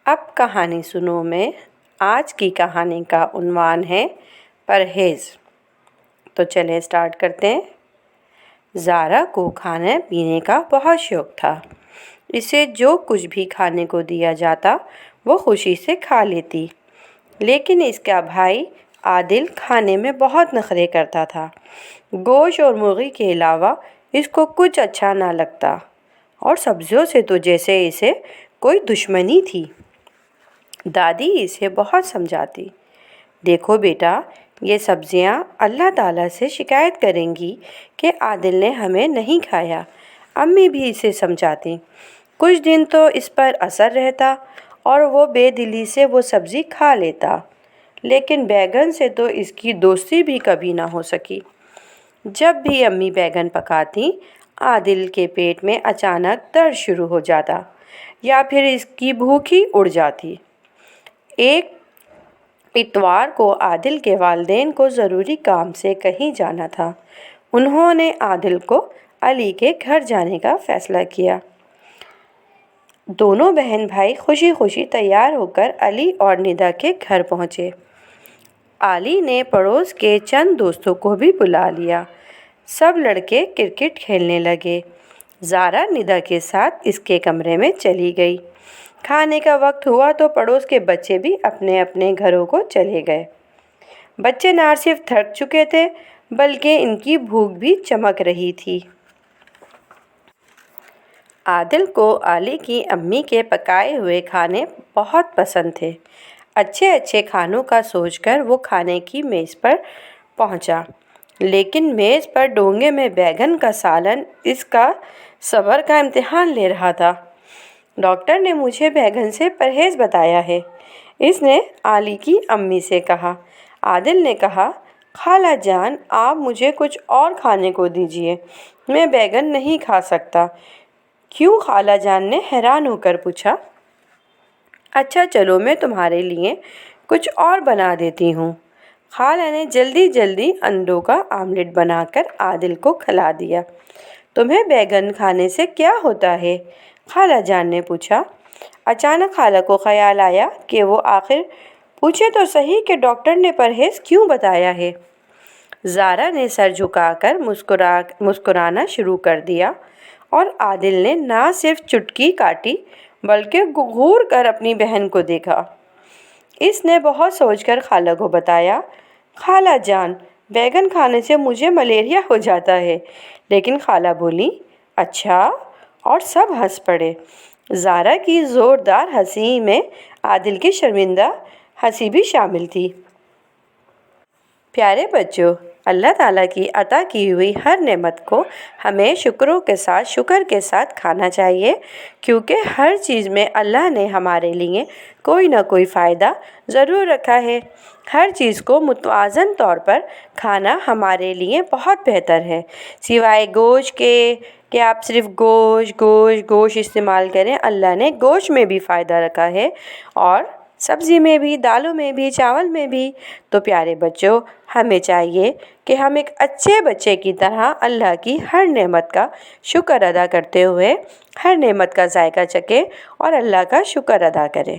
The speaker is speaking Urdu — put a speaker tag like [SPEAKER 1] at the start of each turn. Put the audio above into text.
[SPEAKER 1] اب کہانی سنو میں آج کی کہانی کا عنوان ہے پرہیز۔ تو چلیں اسٹارٹ کرتے ہیں۔ زارا کو کھانے پینے کا بہت شوق تھا۔ اسے جو کچھ بھی کھانے کو دیا جاتا وہ خوشی سے کھا لیتی، لیکن اس کا بھائی عادل کھانے میں بہت نخرے کرتا تھا۔ گوشت اور مرغی کے علاوہ اس کو کچھ اچھا نہ لگتا اور سبزیوں سے تو جیسے اسے کوئی دشمنی تھی۔ دادی اسے بہت سمجھاتی، دیکھو بیٹا، یہ سبزیاں اللہ تعالیٰ سے شکایت کریں گی کہ عادل نے ہمیں نہیں کھایا۔ امی بھی اسے سمجھاتی۔ کچھ دن تو اس پر اثر رہتا اور وہ بے دلی سے وہ سبزی کھا لیتا، لیکن بیگن سے تو اس کی دوستی بھی کبھی نہ ہو سکی۔ جب بھی امی بیگن پکاتی، عادل کے پیٹ میں اچانک درد شروع ہو جاتا یا پھر اس کی بھوک ہی اڑ جاتی۔ ایک اتوار کو عادل کے والدین کو ضروری کام سے کہیں جانا تھا۔ انہوں نے عادل کو علی کے گھر جانے کا فیصلہ کیا۔ دونوں بہن بھائی خوشی خوشی تیار ہو کر علی اور ندا کے گھر پہنچے۔ علی نے پڑوس کے چند دوستوں کو بھی بلا لیا۔ سب لڑکے کرکٹ کھیلنے لگے۔ زارا ندا کے ساتھ اس کے کمرے میں چلی گئی۔ کھانے کا وقت ہوا تو پڑوس کے بچے بھی اپنے اپنے گھروں کو چلے گئے۔ بچے نہ صرف تھک چکے تھے بلکہ ان کی بھوک بھی چمک رہی تھی۔ عادل کو علی کی امی کے پکائے ہوئے کھانے بہت پسند تھے۔ اچھے اچھے کھانوں کا سوچ کر وہ کھانے کی میز پر پہنچا، لیکن میز پر ڈونگے میں بیگن کا سالن اس کا صبر کا امتحان لے رہا تھا۔ ڈاکٹر نے مجھے بیگن سے پرہیز بتایا ہے، اس نے علی کی امی سے کہا۔ عادل نے کہا، خالہ جان آپ مجھے کچھ اور کھانے کو دیجیے، میں بیگن نہیں کھا سکتا۔ کیوں؟ خالہ جان نے حیران ہو کر پوچھا۔ اچھا چلو میں تمہارے لیے کچھ اور بنا دیتی ہوں۔ خالہ نے جلدی جلدی انڈوں کا آملیٹ بنا کر عادل کو کھلا دیا۔ تمہیں بیگن کھانے سے کیا ہوتا ہے؟ خالہ جان نے پوچھا۔ اچانک خالہ کو خیال آیا کہ وہ آخر پوچھے تو صحیح کہ ڈاکٹر نے پرہیز کیوں بتایا ہے۔ زارا نے سر جھکا کر مسکرانا شروع کر دیا اور عادل نے نہ صرف چٹکی کاٹی بلکہ گھور کر اپنی بہن کو دیکھا۔ اس نے بہت سوچ کر خالہ کو بتایا، خالہ جان بیگن کھانے سے مجھے ملیریا ہو جاتا ہے۔ لیکن خالہ بولی، اچھا، اور سب ہنس پڑے۔ زارا کی زوردار ہنسی میں عادل کی شرمندہ ہنسی بھی شامل تھی۔ پیارے بچوں، اللہ تعالیٰ کی عطا کی ہوئی ہر نعمت کو ہمیں شکر کے ساتھ کھانا چاہیے، کیونکہ ہر چیز میں اللہ نے ہمارے لیے کوئی نہ کوئی فائدہ ضرور رکھا ہے۔ ہر چیز کو متوازن طور پر کھانا ہمارے لیے بہت بہتر ہے، سوائے گوشت کے کہ آپ صرف گوشت استعمال کریں۔ اللہ نے گوشت میں بھی فائدہ رکھا ہے اور سبزی میں بھی، دالوں میں بھی، چاول میں بھی۔ تو پیارے بچوں، ہمیں چاہیے کہ ہم ایک اچھے بچے کی طرح اللہ کی ہر نعمت کا شکر ادا کرتے ہوئے ہر نعمت کا ذائقہ چکھیں اور اللہ کا شکر ادا کریں۔